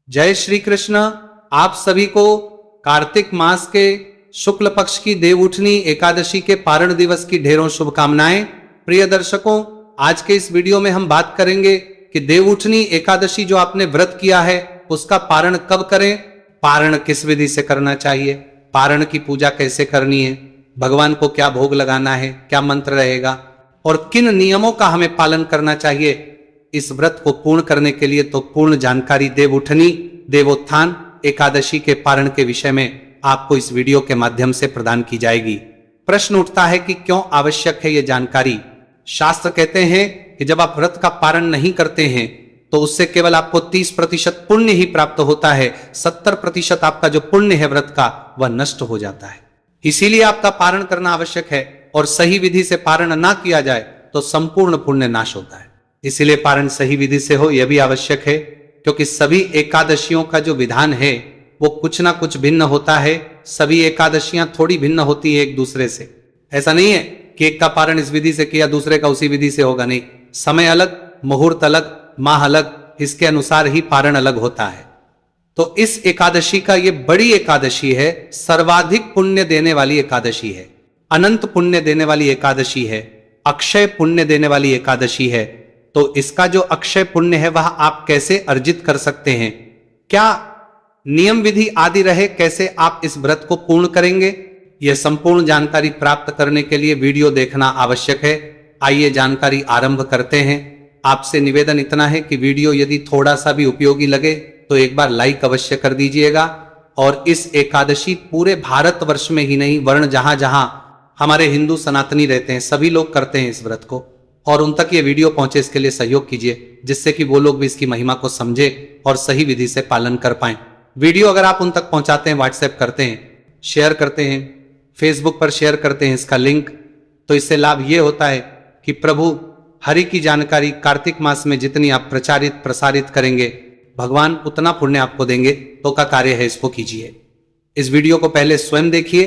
जय श्री कृष्ण। आप सभी को कार्तिक मास के शुक्ल पक्ष की देवउठनी एकादशी के पारण दिवस की ढेरों शुभकामनाएं। प्रिय दर्शकों, आज के इस वीडियो में हम बात करेंगे कि देवउठनी एकादशी जो आपने व्रत किया है उसका पारण कब करें, पारण किस विधि से करना चाहिए, पारण की पूजा कैसे करनी है, भगवान को क्या भोग लगाना है, क्या मंत्र रहेगा और किन नियमों का हमें पालन करना चाहिए। इस व्रत को पूर्ण करने के लिए तो पूर्ण जानकारी देवउठनी देवोत्थान एकादशी के पारण के विषय में आपको इस वीडियो के माध्यम से प्रदान की जाएगी। प्रश्न उठता है कि क्यों आवश्यक है यह जानकारी। शास्त्र कहते हैं कि जब आप व्रत का पारण नहीं करते हैं तो उससे केवल आपको 30% पुण्य ही प्राप्त होता है, 70% आपका जो पुण्य है व्रत का वह नष्ट हो जाता है। इसीलिए आपका पारण करना आवश्यक है और सही विधि से पारण ना किया जाए तो संपूर्ण पुण्य नाश होता है। इसीलिए पारण सही विधि से हो यह भी आवश्यक है, क्योंकि सभी एकादशियों का जो विधान है वो कुछ ना कुछ भिन्न होता है। सभी एकादशियां थोड़ी भिन्न होती है एक दूसरे से। ऐसा नहीं है कि एक का पारण इस विधि से किया दूसरे का उसी विधि से होगा, नहीं। समय अलग, मुहूर्त अलग, माह अलग, इसके अनुसार ही पारण अलग होता है। तो इस एकादशी का ये बड़ी एकादशी है, सर्वाधिक पुण्य देने वाली एकादशी है, अनंत पुण्य देने वाली एकादशी है, अक्षय पुण्य देने वाली एकादशी है। तो इसका जो अक्षय पुण्य है वह आप कैसे अर्जित कर सकते हैं, क्या नियम विधि आदि रहे, कैसे आप इस व्रत को पूर्ण करेंगे, यह संपूर्ण जानकारी प्राप्त करने के लिए वीडियो देखना आवश्यक है। आइए जानकारी आरंभ करते हैं। आपसे निवेदन इतना है कि वीडियो यदि थोड़ा सा भी उपयोगी लगे तो एक बार लाइक अवश्य कर दीजिएगा। और इस एकादशी पूरे भारतवर्ष में ही नहीं, वर्ण जहां जहां हमारे हिंदू सनातनी रहते हैं सभी लोग करते हैं इस व्रत को, और उन तक ये वीडियो पहुंचे इसके लिए सहयोग कीजिए, जिससे कि वो लोग भी इसकी महिमा को समझे और सही विधि से पालन कर पाएं। वीडियो अगर आप उन तक पहुंचाते हैं, व्हाट्सएप करते हैं, शेयर करते हैं, फेसबुक पर शेयर करते हैं इसका लिंक, तो इससे लाभ ये होता है कि प्रभु हरि की जानकारी कार्तिक मास में जितनी आप प्रचारित प्रसारित करेंगे भगवान उतना पुण्य आपको देंगे। तो का कार्य है, इसको कीजिए। इस वीडियो को पहले स्वयं देखिए,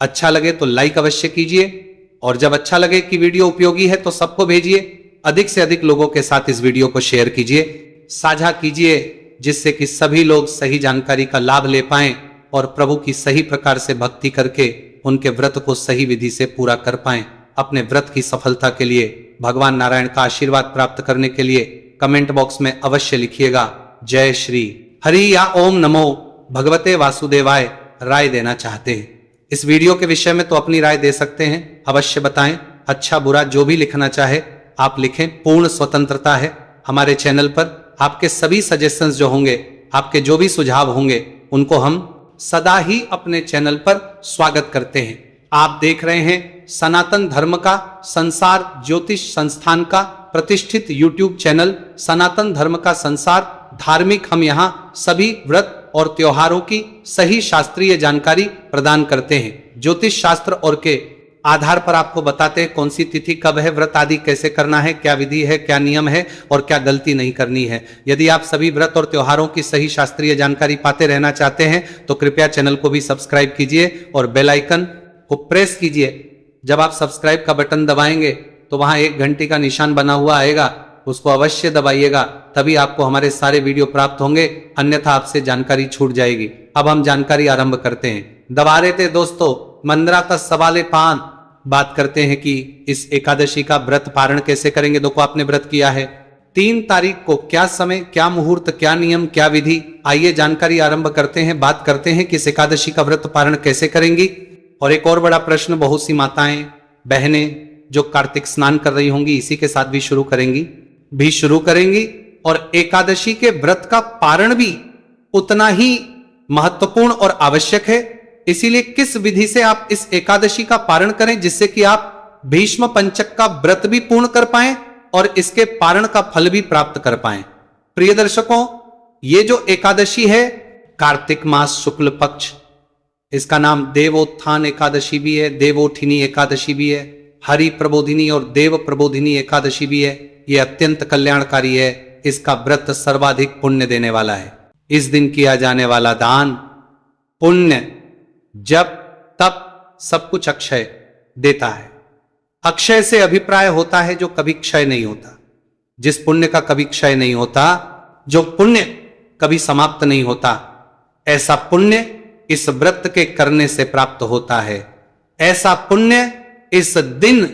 अच्छा लगे तो लाइक अवश्य कीजिए, और जब अच्छा लगे कि वीडियो उपयोगी है तो सबको भेजिए। अधिक से अधिक लोगों के साथ इस वीडियो को शेयर कीजिए, साझा कीजिए, जिससे कि सभी लोग सही जानकारी का लाभ ले पाएं और प्रभु की सही प्रकार से भक्ति करके उनके व्रत को सही विधि से पूरा कर पाएं। अपने व्रत की सफलता के लिए भगवान नारायण का आशीर्वाद प्राप्त करने के लिए कमेंट बॉक्स में अवश्य लिखिएगा जय श्री हरि या ओम नमो भगवते वासुदेवाय राय देना चाहते हैं। इस वीडियो के विषय में तो अपनी राय दे सकते हैं, अवश्य बताएं। अच्छा बुरा जो भी लिखना चाहे आप लिखें, पूर्ण स्वतंत्रता है। हमारे चैनल पर आपके सभी सजेशंस जो होंगे, आपके जो भी सुझाव होंगे, उनको हम सदा ही अपने चैनल पर स्वागत करते हैं। आप देख रहे हैं सनातन धर्म का संसार ज्योतिष संस्थान का प्रतिष्ठित यूट्यूब चैनल सनातन धर्म का संसार धार्मिक। हम यहाँ सभी व्रत और त्योहारों की सही शास्त्रीय जानकारी प्रदान करते हैं। ज्योतिष शास्त्र और के आधार पर आपको बताते हैं कौन सी तिथि कब है, व्रत आदि कैसे करना है, क्या विधि है, क्या नियम है और क्या गलती नहीं करनी है। यदि आप सभी व्रत और त्योहारों की सही शास्त्रीय जानकारी पाते रहना चाहते हैं तो कृपया चैनल को भी सब्सक्राइब कीजिए और बेल आइकन को प्रेस कीजिए। जब आप सब्सक्राइब का बटन दबाएंगे तो वहां एक घंटी का निशान बना हुआ आएगा, उसको अवश्य दबाइएगा, तभी आपको हमारे सारे वीडियो प्राप्त होंगे, अन्यथा आपसे जानकारी छूट जाएगी। अब हम जानकारी आरंभ करते हैं। दबा रहे थे दोस्तों मंदरा का सवाले पान। बात करते हैं कि इस एकादशी का व्रत पारण कैसे करेंगे। देखो आपने व्रत किया है 3 तारीख को, क्या समय, क्या मुहूर्त, क्या नियम, क्या विधि, आइए जानकारी आरंभ करते हैं। बात करते हैं कि इस एकादशी का व्रत पारण कैसे करेंगी। और एक और बड़ा प्रश्न बहुत सी माताएं बहनें जो कार्तिक स्नान कर रही होंगी इसी के साथ भी शुरू करेंगी और एकादशी के व्रत का पारण भी उतना ही महत्वपूर्ण और आवश्यक है। इसीलिए किस विधि से आप इस एकादशी का पारण करें जिससे कि आप भीष्म पंचक का व्रत भी पूर्ण कर पाएं और इसके पारण का फल भी प्राप्त कर पाएं। प्रिय दर्शकों, ये जो एकादशी है कार्तिक मास शुक्ल पक्ष, इसका नाम देवोत्थान एकादशी भी है, देवोठिनी एकादशी भी है, हरि प्रबोधिनी और देव प्रबोधिनी एकादशी भी है। यह अत्यंत कल्याणकारी है। इसका व्रत सर्वाधिक पुण्य देने वाला है। इस दिन किया जाने वाला दान, पुण्य, जप, तप सब कुछ अक्षय देता है। अक्षय से अभिप्राय होता है जो कभी क्षय नहीं होता, जिस पुण्य का कभी क्षय नहीं होता, जो पुण्य कभी समाप्त नहीं होता। ऐसा पुण्य इस व्रत के करने से प्राप्त होता है। ऐसा पुण्य इस दिन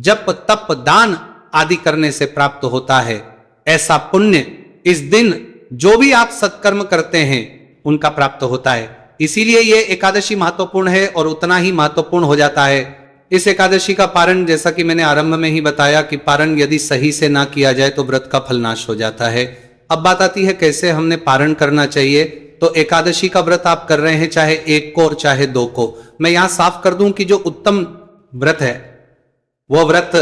जप तप दान आदि करने से प्राप्त होता है। ऐसा पुण्य इस दिन जो भी आप सत्कर्म करते हैं उनका प्राप्त होता है। इसीलिए यह एकादशी महत्वपूर्ण है और उतना ही महत्वपूर्ण हो जाता है। इस एकादशी का पारण, जैसा कि मैंने आरंभ में ही बताया कि पारण यदि सही से ना किया जाए तो व्रत का फल नाश हो जाता है। अब बात आती है कैसे हमने पारण करना चाहिए। तो एकादशी का व्रत आप कर रहे हैं, चाहे एक को और चाहे दो को। मैं यहां साफ कर दूं कि जो उत्तम व्रत है वो व्रत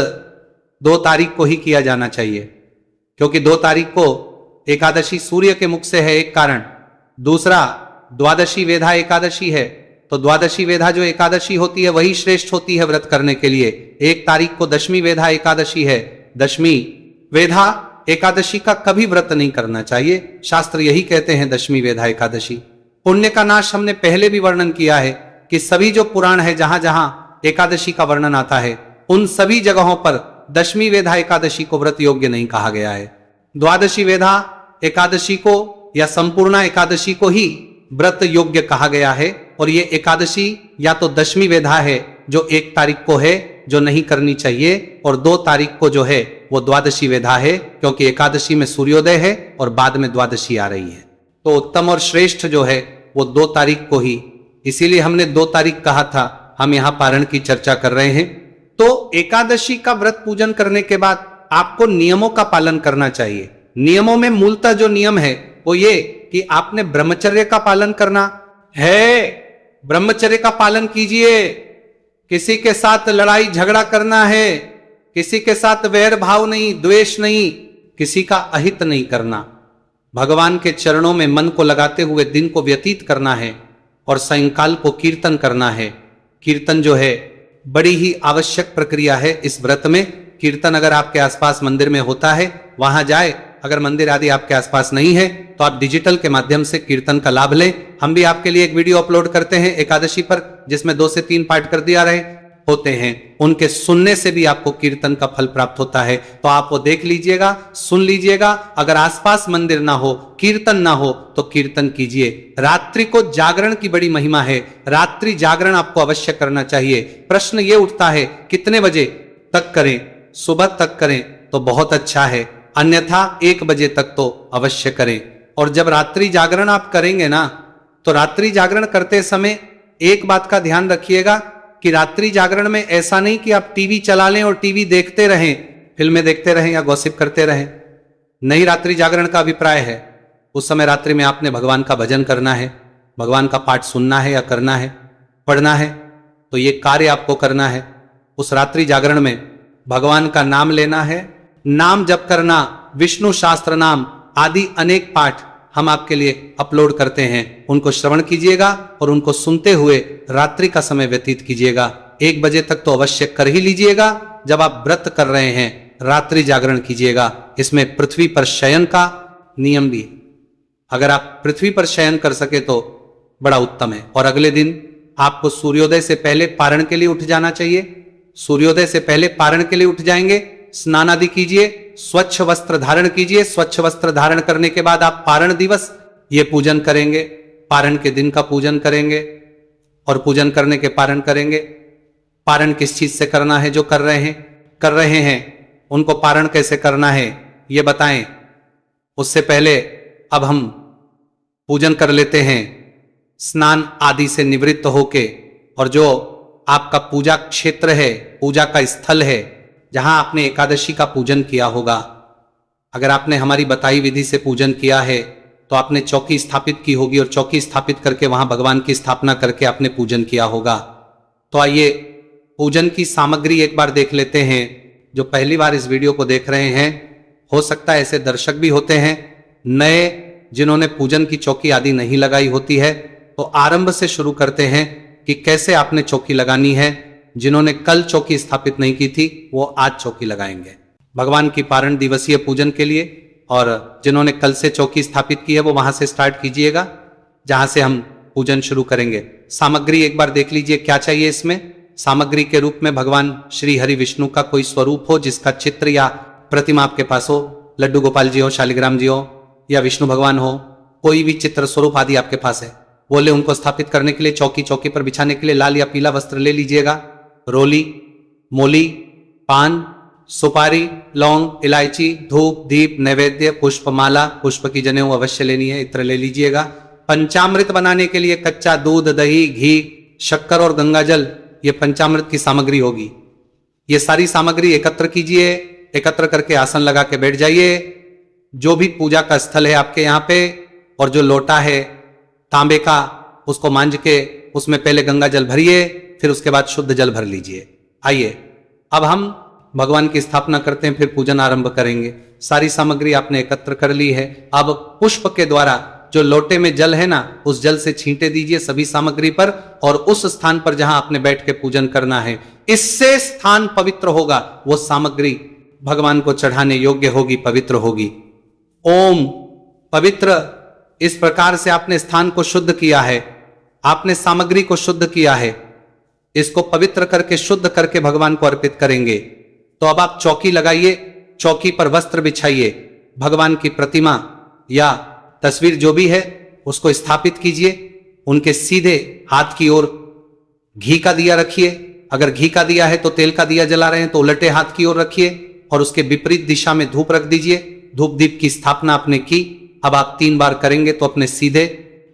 2 तारीख को ही किया जाना चाहिए, क्योंकि 2 तारीख को एकादशी सूर्य के मुख से है, एक कारण। दूसरा, द्वादशी वेधा एकादशी है, तो द्वादशी वेधा जो एकादशी होती है वही श्रेष्ठ होती है व्रत करने के लिए। 1 तारीख को दशमी वेधा एकादशी है। दशमी वेधा एकादशी का कभी व्रत नहीं करना चाहिए। शास्त्र यही कहते हैं, दशमी वेधा एकादशी। पुण्य का नाश हमने पहले भी वर्णन किया है कि सभी जो पुराण है जहां जहां एकादशी का वर्णन आता है उन सभी जगहों पर दशमी वेधा एकादशी को व्रत योग्य नहीं कहा गया है। द्वादशी वेधा एकादशी को या संपूर्णा एकादशी को ही व्रत योग्य कहा गया है। और ये एकादशी या तो दशमी वेधा है जो 1 तारीख को है, जो नहीं करनी चाहिए, और 2 तारीख को जो है वो द्वादशी वेधा है, क्योंकि एकादशी में सूर्योदय है और बाद में द्वादशी आ रही है। तो उत्तम और श्रेष्ठ जो है वो 2 तारीख को ही, इसीलिए हमने 2 तारीख कहा था। हम यहां पारण की चर्चा कर रहे हैं। तो एकादशी का व्रत पूजन करने के बाद आपको नियमों का पालन करना चाहिए। नियमों में मूलतः जो नियम है वो ये कि आपने ब्रह्मचर्य का पालन करना है। ब्रह्मचर्य का पालन कीजिए। किसी के साथ लड़ाई झगड़ा करना है, किसी के साथ वैर भाव नहीं, द्वेष नहीं, किसी का अहित नहीं करना। भगवान के चरणों में मन को लगाते हुए दिन को व्यतीत करना है और सायंकाल को कीर्तन करना है। कीर्तन जो है बड़ी ही आवश्यक प्रक्रिया है इस व्रत में। कीर्तन अगर आपके आसपास मंदिर में होता है वहां जाए, अगर मंदिर आदि आपके आसपास नहीं है तो आप डिजिटल के माध्यम से कीर्तन का लाभ लें। हम भी आपके लिए एक वीडियो अपलोड करते हैं एकादशी पर, जिसमें 2 से 3 पाठ कर दिया रहे होते हैं। उनके सुनने से भी आपको कीर्तन का फल प्राप्त होता है, तो आप वो देख लीजिएगा, सुन लीजिएगा। अगर आसपास मंदिर ना हो, कीर्तन ना हो तो कीर्तन कीजिए। रात्रि को जागरण की बड़ी महिमा है। रात्रि जागरण आपको अवश्य करना चाहिए। प्रश्न ये उठता है कितने बजे तक करें? सुबह तक करें तो बहुत अच्छा है, अन्यथा 1 बजे तक तो अवश्य करें। और जब रात्रि जागरण आप करेंगे ना, तो रात्रि जागरण करते समय एक बात का ध्यान रखिएगा कि रात्रि जागरण में ऐसा नहीं कि आप टीवी चला लें और टीवी देखते रहें, फिल्में देखते रहें या गॉसिप करते रहें। नहीं, रात्रि जागरण का अभिप्राय है उस समय रात्रि में आपने भगवान का भजन करना है, भगवान का पाठ सुनना है या करना है, पढ़ना है, तो ये कार्य आपको करना है। उस रात्रि जागरण में भगवान का नाम लेना है, नाम जप करना, विष्णु शास्त्र नाम आदि अनेक पाठ हम आपके लिए अपलोड करते हैं। उनको श्रवण कीजिएगा और उनको सुनते हुए रात्रि का समय व्यतीत कीजिएगा। 1 बजे तक तो अवश्य कर ही लीजिएगा। जब आप व्रत कर रहे हैं रात्रि जागरण कीजिएगा। इसमें पृथ्वी पर शयन का नियम भी, अगर आप पृथ्वी पर शयन कर सके तो बड़ा उत्तम है। और अगले दिन आपको सूर्योदय से पहले पारण के लिए उठ जाना चाहिए। सूर्योदय से पहले पारण के लिए उठ जाएंगे, स्नान आदि कीजिए, स्वच्छ वस्त्र धारण कीजिए। स्वच्छ वस्त्र धारण करने के बाद आप पारण दिवस ये पूजन करेंगे, पारण के दिन का पूजन करेंगे और पूजन करने के पारण करेंगे। पारण किस चीज से करना है? जो कर रहे हैं उनको पारण कैसे करना है ये बताएं। उससे पहले अब हम पूजन कर लेते हैं स्नान आदि से निवृत्त होके। और जो आपका पूजा क्षेत्र है, पूजा का स्थल है, जहां आपने एकादशी का पूजन किया होगा, अगर आपने हमारी बताई विधि से पूजन किया है तो आपने चौकी स्थापित की होगी और चौकी स्थापित करके वहां भगवान की स्थापना करके आपने पूजन किया होगा। तो आइए पूजन की सामग्री एक बार देख लेते हैं। जो पहली बार इस वीडियो को देख रहे हैं, हो सकता है ऐसे दर्शक भी होते हैं नए जिन्होंने पूजन की चौकी आदि नहीं लगाई होती है, तो आरंभ से शुरू करते हैं कि कैसे आपने चौकी लगानी है। जिन्होंने कल चौकी स्थापित नहीं की थी वो आज चौकी लगाएंगे भगवान की पारण दिवसीय पूजन के लिए। और जिन्होंने कल से चौकी स्थापित की है वो वहां से स्टार्ट कीजिएगा जहां से हम पूजन शुरू करेंगे। सामग्री एक बार देख लीजिए क्या चाहिए इसमें। सामग्री के रूप में भगवान श्री हरि विष्णु का कोई स्वरूप हो जिसका चित्र या प्रतिमा आपके पास हो, लड्डू गोपाल जी हो, शालिग्राम जी हो या विष्णु भगवान हो, कोई भी चित्र स्वरूप आदि आपके पास है, बोले उनको स्थापित करने के लिए चौकी पर बिछाने के लिए लाल या पीला वस्त्र ले लीजिएगा। रोली, मोली, पान, सुपारी, लौंग, इलायची, धूप, दीप, नैवेद्य, पुष्पमाला, पुष्प की जनेऊ अवश्य लेनी है, इत्र ले लीजिएगा। पंचामृत बनाने के लिए कच्चा दूध, दही, घी, शक्कर और गंगाजल, ये पंचामृत की सामग्री होगी। ये सारी सामग्री एकत्र कीजिए, एकत्र करके आसन लगा के बैठ जाइए। जो भी पूजा का स्थल है आपके यहाँ पे, और जो लोटा है तांबे का, उसको मांझ के उसमें पहले गंगा जल भरिए, फिर उसके बाद शुद्ध जल भर लीजिए। आइए अब हम भगवान की स्थापना करते हैं, फिर पूजन आरंभ करेंगे। सारी सामग्री आपने एकत्र कर ली है। अब पुष्प के द्वारा जो लोटे में जल है ना, उस जल से छींटे दीजिए सभी सामग्री पर, और उस स्थान पर जहां आपने बैठ के पूजन करना है, इससे स्थान पवित्र होगा। वो सामग्री भगवान को चढ़ाने योग्य होगी, पवित्र होगी। ओम पवित्र, इस प्रकार से आपने स्थान को शुद्ध किया है, आपने सामग्री को शुद्ध किया है, इसको पवित्र करके शुद्ध करके भगवान को अर्पित करेंगे। तो अब आप चौकी लगाइए, चौकी पर वस्त्र बिछाइए, भगवान की प्रतिमा या तस्वीर जो भी है उसको स्थापित कीजिए। उनके सीधे हाथ की ओर घी का दिया रखिए, अगर घी का दिया है तो तेल का दिया जला रहे हैं तो उलटे हाथ की ओर रखिए, और उसके विपरीत दिशा में धूप रख दीजिए। धूप दीप की स्थापना आपने की। अब आप 3 बार करेंगे तो अपने सीधे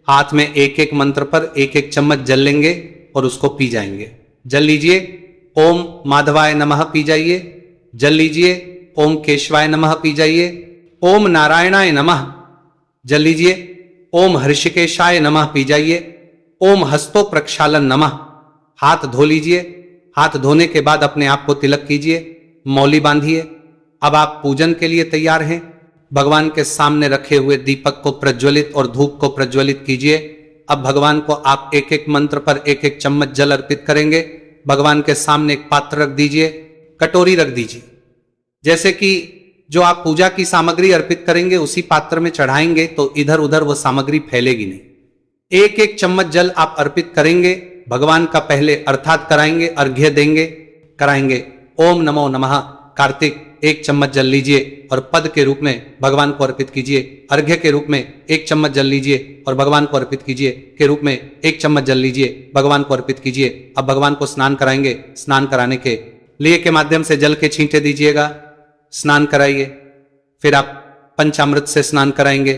हाथ में एक एक मंत्र पर एक एक चम्मच जल लेंगे और उसको पी जाएंगे। जल लीजिए, ओम माधवाय नमः पी जाइए। जल लीजिए, ओम केशवाय नमः पी जाइए। ओम नारायणाय नमः जल लीजिए। ओम हर्षिकेशाय नमः पी जाइए। ओम हस्तो प्रक्षालन नमः। हाथ धो लीजिए। हाथ धोने के बाद अपने आप को तिलक कीजिए, मौली बांधिए। अब आप पूजन के लिए तैयार हैं। भगवान के सामने रखे हुए दीपक को प्रज्वलित और धूप को प्रज्वलित कीजिए। अब भगवान को आप एक एक मंत्र पर एक एक चम्मच जल अर्पित करेंगे। भगवान के सामने एक पात्र रख दीजिए, कटोरी रख दीजिए। जैसे कि जो आप पूजा की सामग्री अर्पित करेंगे उसी पात्र में चढ़ाएंगे तो इधर उधर वो सामग्री फैलेगी नहीं। एक एक चम्मच जल आप अर्पित करेंगे, भगवान का पहले अर्थात कराएंगे, अर्घ्य देंगे, कराएंगे। ओम नमो नमः। कार्तिक 1 चम्मच जल लीजिए और पद के रूप में भगवान को अर्पित कीजिए। अर्घ्य के रूप में 1 चम्मच जल लीजिए और भगवान को अर्पित कीजिए। के रूप में 1 चम्मच जल लीजिए, भगवान को अर्पित कीजिए। अब भगवान को स्नान कराएंगे। स्नान कराने के लिए के माध्यम से जल के छींटे दीजिएगा, स्नान कराइए। फिर आप पंचामृत से स्नान कराएंगे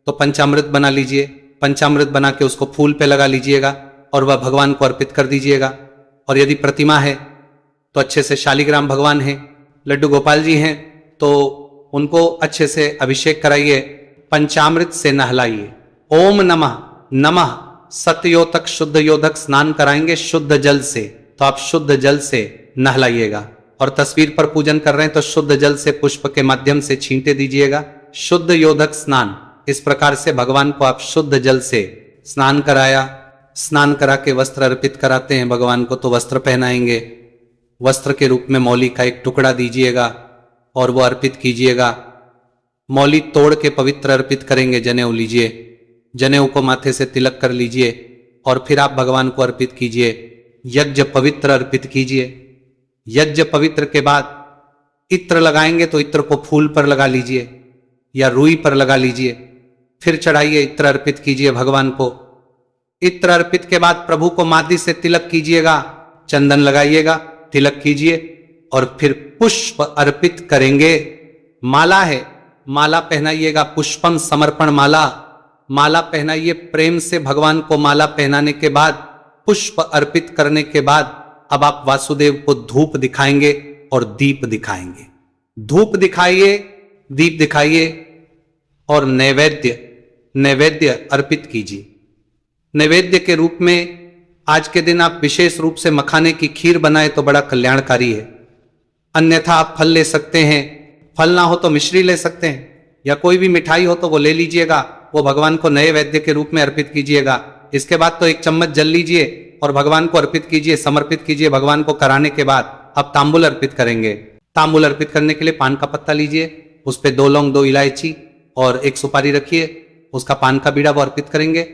तो पंचामृत बना लीजिए। पंचामृत बना के उसको फूल पे लगा लीजिएगा और वह भगवान को अर्पित कर दीजिएगा। और यदि प्रतिमा है तो अच्छे से शालिग्राम भगवान है, लड्डू गोपाल जी हैं तो उनको अच्छे से अभिषेक कराइए, पंचामृत से नहलाइए। ओम नमः नमः सतयोतक शुद्ध योधक स्नान कराएंगे शुद्ध जल से, तो आप शुद्ध जल से नहलाइएगा। और तस्वीर पर पूजन कर रहे हैं तो शुद्ध जल से पुष्प के माध्यम से छींटे दीजिएगा। शुद्ध योधक स्नान, इस प्रकार से भगवान को आप शुद्ध जल से स्नान कराया। स्नान करा के वस्त्र अर्पित कराते हैं भगवान को, तो वस्त्र पहनाएंगे। वस्त्र के रूप में मौली का एक टुकड़ा दीजिएगा और वो अर्पित कीजिएगा। मौली तोड़ के पवित्र अर्पित करेंगे। जनेऊ लीजिए, जनेऊ को माथे से तिलक कर लीजिए और फिर आप भगवान को अर्पित कीजिए। यज्ञ पवित्र अर्पित कीजिए। यज्ञ पवित्र के बाद इत्र लगाएंगे तो इत्र को फूल पर लगा लीजिए या रुई पर लगा लीजिए, फिर चढ़ाइए, इत्र अर्पित कीजिए भगवान को। इत्र अर्पित के बाद प्रभु को मादी से तिलक कीजिएगा, चंदन लगाइएगा, तिलक कीजिए और फिर पुष्प अर्पित करेंगे। माला है, माला पहनाइएगा, पुष्पम समर्पण माला, माला पहनाइए प्रेम से भगवान को। माला पहनाने के बाद पुष्प अर्पित करने के बाद अब आप वासुदेव को धूप दिखाएंगे और दीप दिखाएंगे। धूप दिखाइए, दीप दिखाइए और नैवेद्य अर्पित कीजिए। नैवेद्य के रूप में आज के दिन आप विशेष रूप से मखाने की खीर बनाए तो बड़ा कल्याणकारी है। अन्यथा आप फल ले सकते हैं, फल ना हो तो मिश्री ले सकते हैं, या कोई भी मिठाई हो तो वो ले लीजिएगा, वो भगवान को नैवेद्य के रूप में अर्पित कीजिएगा। इसके बाद तो 1 चम्मच जल लीजिए और भगवान को अर्पित कीजिए, समर्पित कीजिए। भगवान को कराने के बाद अब तांबुल अर्पित करेंगे। तांबुल अर्पित करने के लिए पान का पत्ता लीजिए, उस पर 2 लौंग, 2 इलायची और 1 सुपारी रखिए, उसका पान का बीड़ा वो अर्पित करेंगे।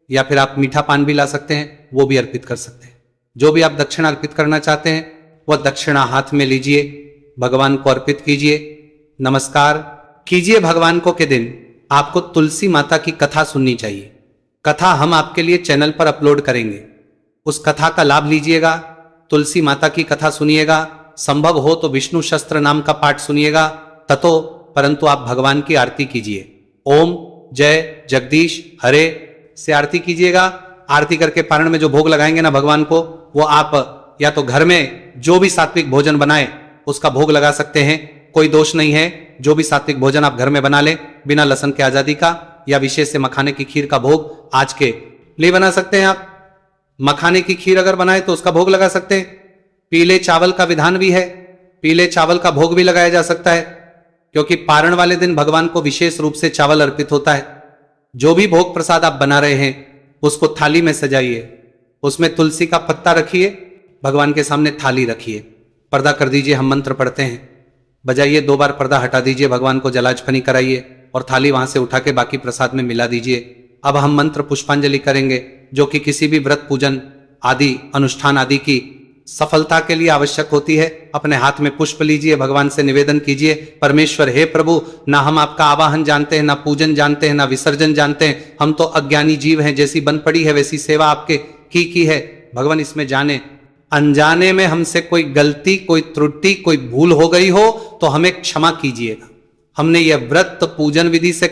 या फिर आप मीठा पान भी ला सकते हैं, वो भी अर्पित कर सकते हैं। जो भी आप दक्षिणा अर्पित करना चाहते हैं वह दक्षिणा हाथ में लीजिए, भगवान को अर्पित कीजिए, नमस्कार कीजिए भगवान को। के दिन आपको तुलसी माता की कथा सुननी चाहिए। कथा हम आपके लिए चैनल पर अपलोड करेंगे, उस कथा का लाभ लीजिएगा। तुलसी माता की कथा सुनिएगा, संभव हो तो विष्णु शस्त्र नाम का पाठ सुनिएगा, ततो परंतु आप भगवान की आरती कीजिए। ओम जय जगदीश हरे से आरती कीजिएगा। आरती करके पारण में जो भोग लगाएंगे ना भगवान को, वो आप या तो घर में जो भी सात्विक भोजन बनाए उसका भोग लगा सकते हैं, कोई दोष नहीं है। जो भी सात्विक भोजन आप घर में बना लें बिना लहसुन के आजादी का, या विशेष से मखाने की खीर का भोग आज के लिए बना सकते हैं। आप मखाने की खीर अगर बनाए तो उसका भोग लगा सकते हैं। पीले चावल का विधान भी है, पीले चावल का भोग भी लगाया जा सकता है, क्योंकि पारण वाले दिन भगवान को विशेष रूप से चावल अर्पित होता है। जो भी भोग प्रसाद आप बना रहे हैं उसको थाली में सजाइए, उसमें तुलसी का पत्ता रखिए, भगवान के सामने थाली रखिए, पर्दा कर दीजिए। हम मंत्र पढ़ते हैं, बजाइए 2 बार पर्दा हटा दीजिए, भगवान को जलाजफनी कराइए और थाली वहां से उठा के बाकी प्रसाद में मिला दीजिए। अब हम मंत्र पुष्पांजलि करेंगे, जो कि किसी भी व्रत पूजन आदि अनुष्ठान आदि की सफलता के लिए आवश्यक होती है। अपने हाथ में पुष्प लीजिए, भगवान से निवेदन कीजिए, परमेश्वर हे प्रभु, ना हम आपका आवाहन जानते हैं, ना पूजन जानते हैं, ना विसर्जन जानते हैं, हम तो अज्ञानी जीव हैं, जैसी बन पड़ी है वैसी सेवा आपके की है। भगवान इसमें जाने अनजाने में हमसे कोई गलती, कोई त्रुटि, कोई भूल हो गई हो तो हमें क्षमा कीजिएगा। हमने यह व्रत पूजन विधि से